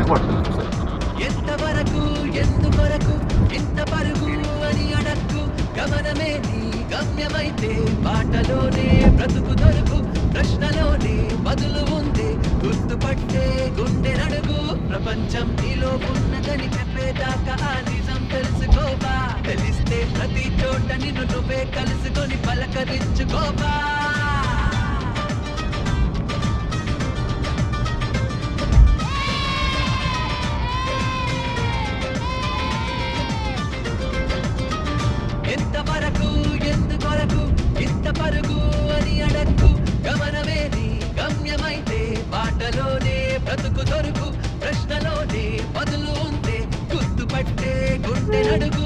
వెనకబడుతుంది. ఎంతవరకు ఎందుకొరకు ఇంత పరుగు అని అడక్కు గమనమే నీ గమ్యమైతే బాటలోనే బ్రతుకు దొరుకు ప్రశ్నలోనే బదులు ఉంది గుర్తుపట్టే గుండె నడుగు ప్రపంచం నీలో ఉన్నదని చెప్పేదాకా ఆ నిజం తెలుసుకోవా తెలిస్తే ప్రతి చోట నిన్ను నువ్వే కలుసుకొని పలకరించుకోవా ఎంతవరకు ఎందుకొరకు ఇంత పరుగు అని అడక్కు గమనమే నీ గమ్యమైతే బాటలోనే బ్రతుకు దొరుకు ప్రశ్నలోనే బదులు ఉంటే గుర్తుపట్టే గుండె నడుగు